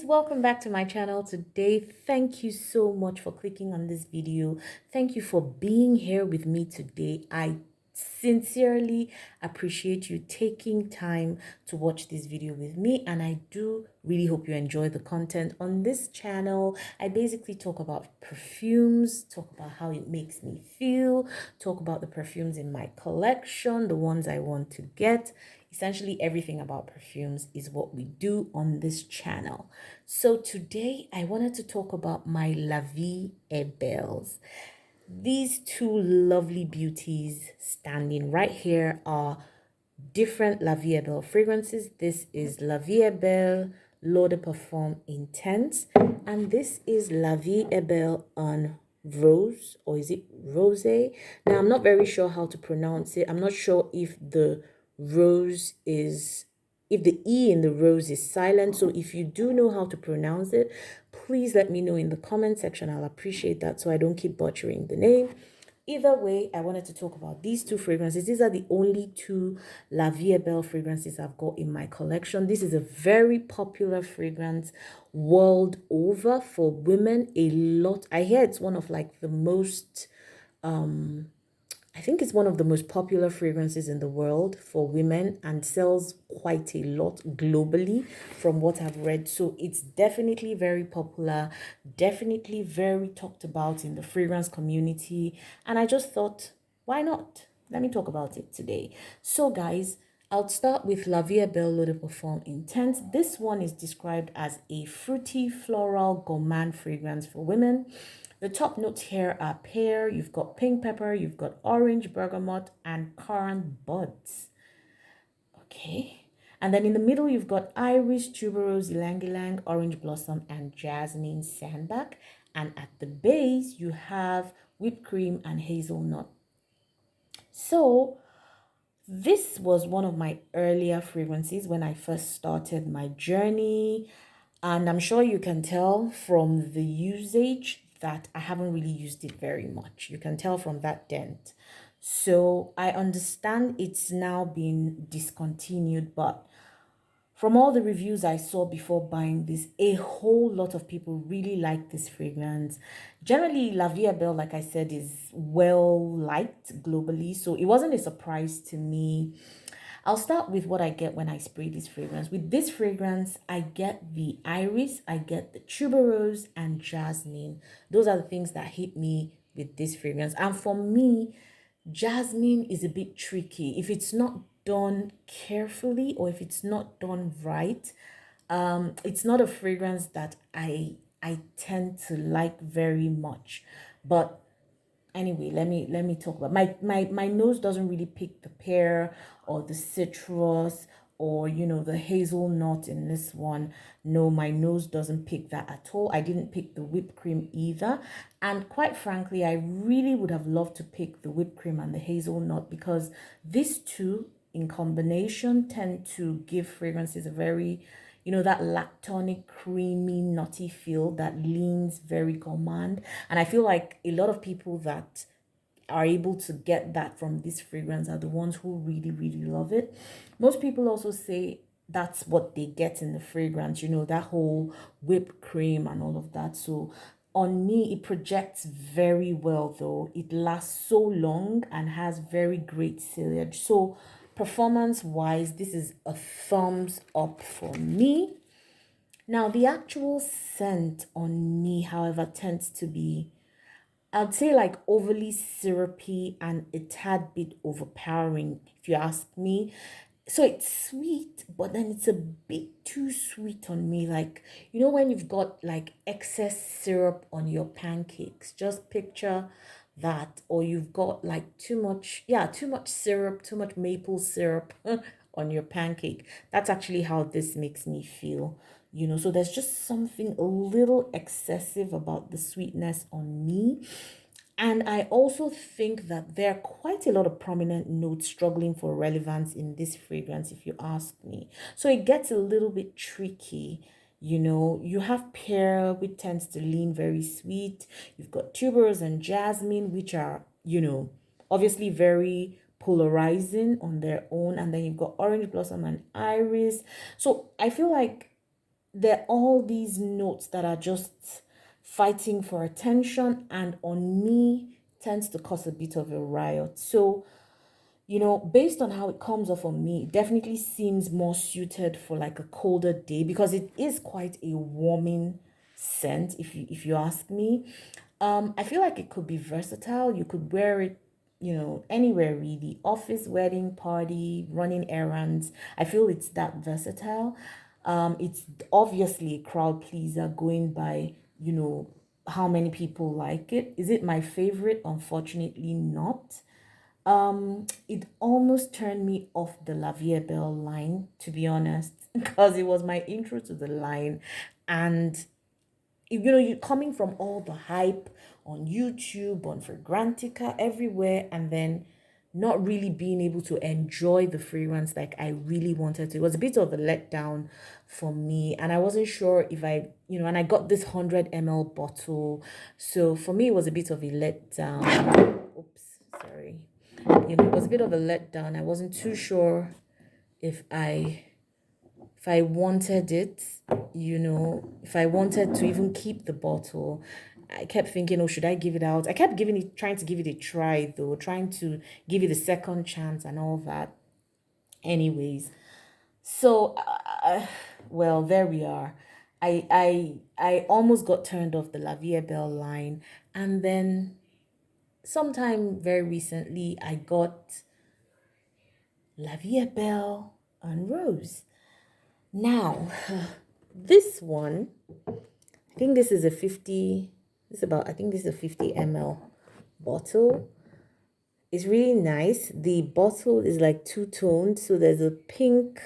welcome back to my channel today. Thank you so much for clicking on this video. Thank you for being here with me today. I sincerely appreciate you taking time to watch this video with me, and I do really hope you enjoy the content on this channel. I basically talk about perfumes, talk about how it makes me feel, talk about the perfumes in my collection, the ones I want to get. Essentially everything about perfumes is what we do on this channel. So today I wanted to talk about my lavieestbelles. These two lovely beauties standing right here are different lavieestbelle fragrances. This is lavieestbelle L'Eau de Parfum Intense, and this is lavieestbelle on Rose, or is it Rose? Now I'm not very sure how to pronounce it. I'm not sure if the rose is, if the E in the rose is silent. So if you do know how to pronounce it, please let me know in the comment section. I'll appreciate that so I don't keep butchering the name. Either way, I wanted to talk about these two fragrances. These are the only two lavieestbelle fragrances I've got in my collection. This is a very popular fragrance world over for women. A lot. I hear it's one of like the most I think it's one of the most popular fragrances in the world for women and sells quite a lot globally from what I've read. So it's definitely very popular, definitely very talked about in the fragrance community. And I just thought, why not? Let me talk about it today. So guys, I'll start with lavieestbelle L'Eau de Parfum Intense. This one is described as a fruity, floral, gourmand fragrance for women. The top notes here are pear, you've got pink pepper, you've got orange, bergamot, and currant buds. Okay. And then in the middle, you've got iris, tuberose, ylang ylang, orange blossom, and jasmine sandbark. And at the base, you have whipped cream and hazelnut. So this was one of my earlier fragrances when I first started my journey. And I'm sure you can tell from the usage that I haven't really used it very much. You can tell from that dent. So I understand it's now been discontinued, but from all the reviews I saw before buying this, a whole lot of people really like this fragrance. Generally, lavieestbelle, like I said, is well liked globally, so it wasn't a surprise to me. I'll start with what I get when I spray this fragrance. With this fragrance, I get the iris, I get the tuberose, and jasmine. Those are the things that hit me with this fragrance. And for me, jasmine is a bit tricky. If it's not done carefully or if it's not done right, it's not a fragrance that I tend to like very much. But anyway, let me talk about my nose doesn't really pick the pear or the citrus or the hazelnut in this one. No, my nose doesn't pick that at all. I didn't pick the whipped cream either, and quite frankly I really would have loved to pick the whipped cream and the hazelnut, because these two in combination tend to give fragrances a very, that lactonic, creamy, nutty feel that leans very gourmand. And I feel like a lot of people that are able to get that from this fragrance are the ones who really, really love it. Most people also say that's what they get in the fragrance, that whole whipped cream and all of that. So on me, it projects very well, though. It lasts so long and has very great sillage. So performance wise, this is a thumbs up for me. Now, the actual scent on me, however, tends to be, I'd say, like overly syrupy and a tad bit overpowering, if you ask me. So it's sweet, but then it's a bit too sweet on me. Like, when you've got like excess syrup on your pancakes, just picture that. Or you've got like too much syrup, too much maple syrup on your pancake. That's actually how this makes me feel. So there's just something a little excessive about the sweetness on me. And I also think that there are quite a lot of prominent notes struggling for relevance in this fragrance, if you ask me. So it gets a little bit tricky. You have pear, which tends to lean very sweet. You've got tuberose and jasmine, which are, obviously very polarizing on their own. And then you've got orange blossom and iris. So I feel like there are all these notes that are just fighting for attention, and on me tends to cause a bit of a riot. So, based on how it comes off on me, it definitely seems more suited for like a colder day because it is quite a warming scent, if you ask me. I feel like it could be versatile. You could wear it, anywhere really. Office, wedding, party, running errands. I feel it's that versatile. It's obviously a crowd pleaser going by, how many people like it. Is it my favorite? Unfortunately, not. It almost turned me off the Belle line, to be honest, because it was my intro to the line. And you coming from all the hype on YouTube, on Fragrantica, everywhere, and then not really being able to enjoy the fragrance like I really wanted to. It was a bit of a letdown for me, and I wasn't sure if and I got this 100 ml bottle. So for me, it was a bit of a letdown. Oops, sorry. It was a bit of a letdown. I wasn't too sure if I wanted it, if I wanted to even keep the bottle. I kept thinking, oh, should I give it out? I kept trying to give it a try though, trying to give it a second chance and all that. Anyways, so well, there we are. I almost got turned off the Belle line, and then sometime very recently I got Belle and Rose. Now, this one, I think this is a 50, I think this is a 50 ml bottle. It's really nice. The bottle is like two-toned, so there's a pink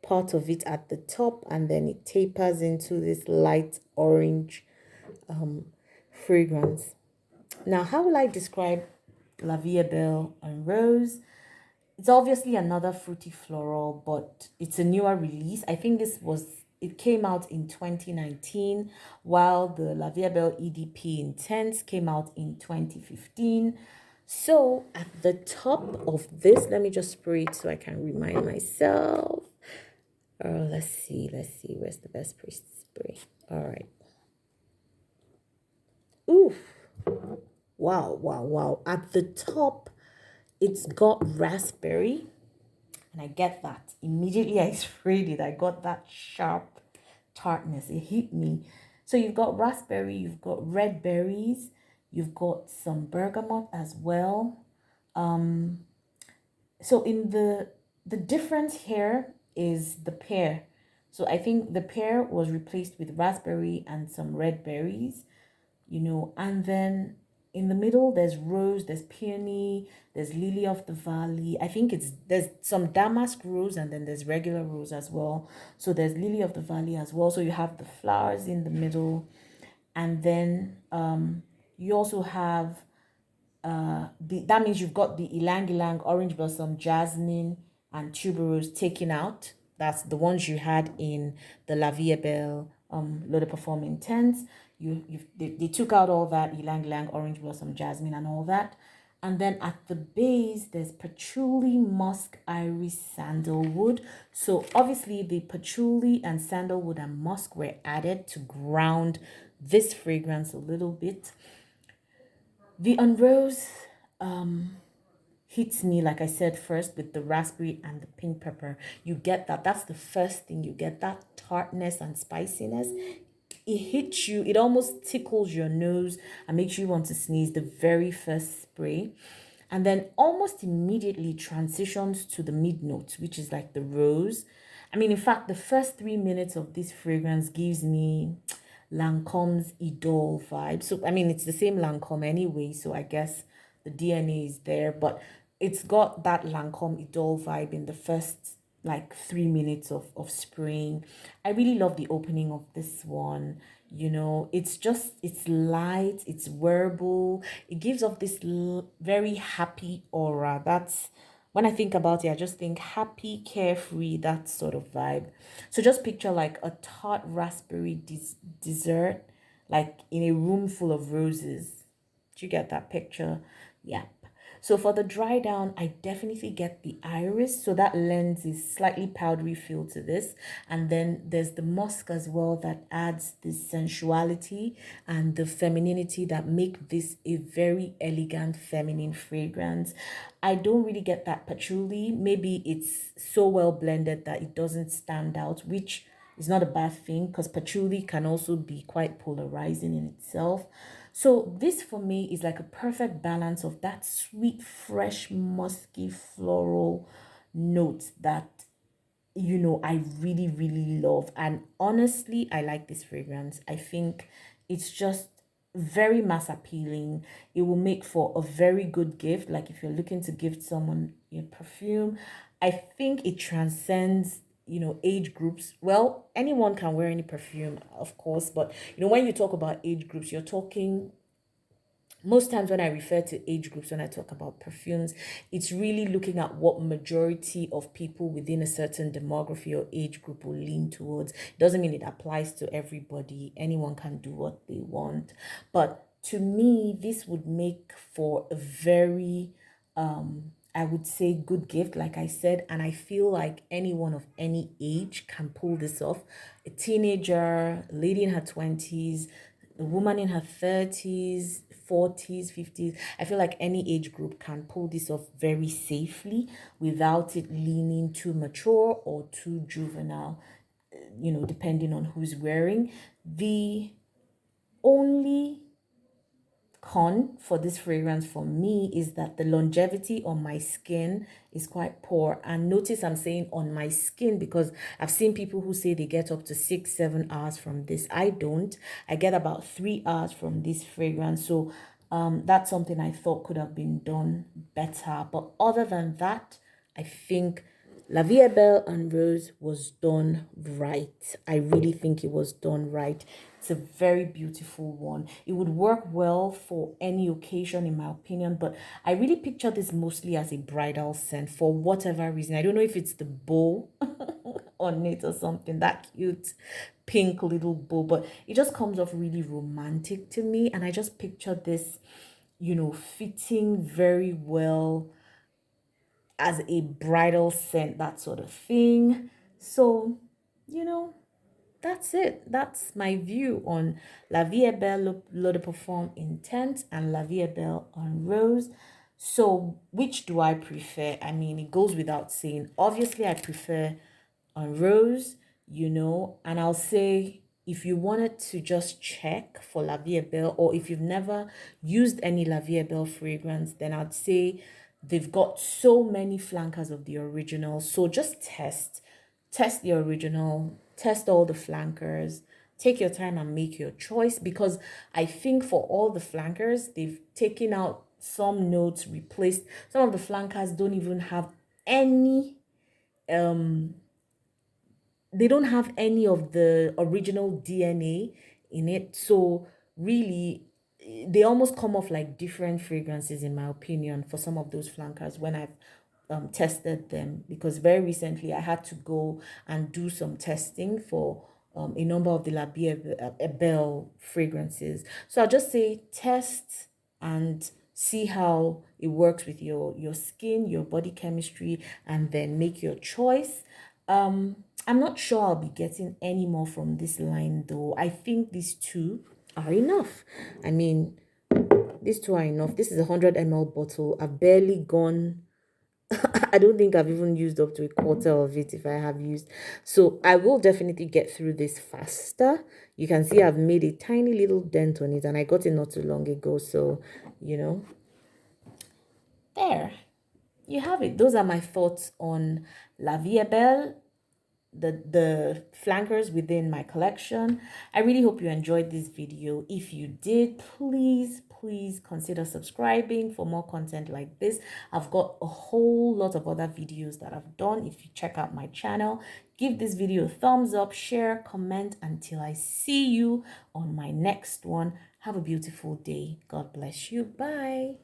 part of it at the top, and then it tapers into this light orange fragrance. Now, how will I describe Belle and Rose? It's obviously another fruity floral, but it's a newer release. I think it came out in 2019, while the Belle EDP Intense came out in 2015. So at the top of this, let me just spray it so I can remind myself. Let's see, where's the best spray? All right. Oof. Wow. At the top, it's got raspberry, and I get that. Immediately I sprayed it, I got that sharp tartness. It hit me. So you've got raspberry, you've got red berries, you've got some bergamot as well. So in the difference here is the pear. So I think the pear was replaced with raspberry and some red berries, and then in the middle there's rose, there's peony, there's lily of the valley. I think there's some damask rose, and then there's regular rose as well. So there's lily of the valley as well. So you have the flowers in the middle, and then you also have that means you've got the ylang ylang, orange blossom, jasmine, and tuberose taken out. That's the ones you had in the Belle L'Eau de Parfum Intense. They took out all that ylang ylang, orange blossom, jasmine, and all that. And then at the base, there's patchouli, musk, iris, sandalwood. So obviously the patchouli and sandalwood and musk were added to ground this fragrance a little bit. The Unrose hits me, like I said, first with the raspberry and the pink pepper. You get that. That's the first thing. You get that tartness and spiciness. It hits you. It almost tickles your nose and makes you want to sneeze the very first spray. And then almost immediately transitions to the mid notes, which is like the rose. I mean, in fact, the first 3 minutes of this fragrance gives me Lancome's Idol vibe. So, I mean, it's the same Lancome anyway, so I guess the DNA is there, but it's got that Lancome Idol vibe in the first like 3 minutes of spraying. I really love the opening of this one. It's light, it's wearable, it gives off this very happy aura. That's when I think about it, I just think happy, carefree, that sort of vibe. So just picture like a tart raspberry dessert, like in a room full of roses. Do you get that picture? Yeah. So for the dry down, I definitely get the iris. So that lens is slightly powdery feel to this. And then there's the musk as well that adds the sensuality and the femininity that make this a very elegant feminine fragrance. I don't really get that patchouli. Maybe it's so well blended that it doesn't stand out, which is not a bad thing because patchouli can also be quite polarizing in itself. So this for me is like a perfect balance of that sweet, fresh, musky, floral note that I really, really love. And honestly, I like this fragrance. I think it's just very mass appealing. It will make for a very good gift. Like if you're looking to gift someone a perfume, I think it transcends age groups. Well, anyone can wear any perfume, of course, but when you talk about age groups, you're talking most times when I refer to age groups, when I talk about perfumes, it's really looking at what majority of people within a certain demography or age group will lean towards. It doesn't mean it applies to everybody. Anyone can do what they want. But to me, this would make for a very I would say good gift, like I said, and I feel like anyone of any age can pull this off. A teenager, a lady in her 20s, a woman in her 30s, 40s, 50s. I feel like any age group can pull this off very safely without it leaning too mature or too juvenile, depending on who's wearing. The only con for this fragrance for me is that the longevity on my skin is quite poor. And notice I'm saying on my skin because I've seen people who say they get up to 6-7 hours from this. I don't. I get about 3 hours from this fragrance. So that's something I thought could have been done better. But other than that, I think La Vie est Belle and Rose was done right. I really think it was done right. It's a very beautiful one. It would work well for any occasion, in my opinion, but I really picture this mostly as a bridal scent for whatever reason. I don't know if it's the bow on it or something, that cute pink little bow, but it just comes off really romantic to me. And I just picture this, fitting very well as a bridal scent, that sort of thing. So, you know, that's it. That's my view on La Vie est Belle, L'Eau de Parfum Intense, and La Vie est Belle on Rose. So, which do I prefer? I mean, it goes without saying. Obviously, I prefer on Rose, and I'll say if you wanted to just check for La Vie est Belle, or if you've never used any La Vie est Belle fragrance, then I'd say they've got so many flankers of the original. So just test the original, test all the flankers, take your time and make your choice, because I think for all the flankers, they've taken out some notes, replaced some of the flankers. Don't even have any they don't have any of the original DNA in it. So really, they almost come off like different fragrances, in my opinion, for some of those flankers when I've tested them. Because very recently I had to go and do some testing for a number of the La Belle fragrances. So I'll just say test and see how it works with your skin, your body chemistry, and then make your choice. I'm not sure I'll be getting any more from this line though. I think these two are enough. I mean, these two are enough. This is a 100 ml bottle. I've barely gone I don't think I've even used up to a quarter of it, if I have used. So I will definitely get through this faster. You can see I've made a tiny little dent on it, and I got it not too long ago. So, there you have it. Those are my thoughts on La Vie est Belle, the flankers within my collection. I really hope you enjoyed this video. If you did, please consider subscribing for more content like this. I've got a whole lot of other videos that I've done. If you check out my channel, give this video a thumbs up, share, comment. Until I see you on my next one, have a beautiful day. God bless you. Bye.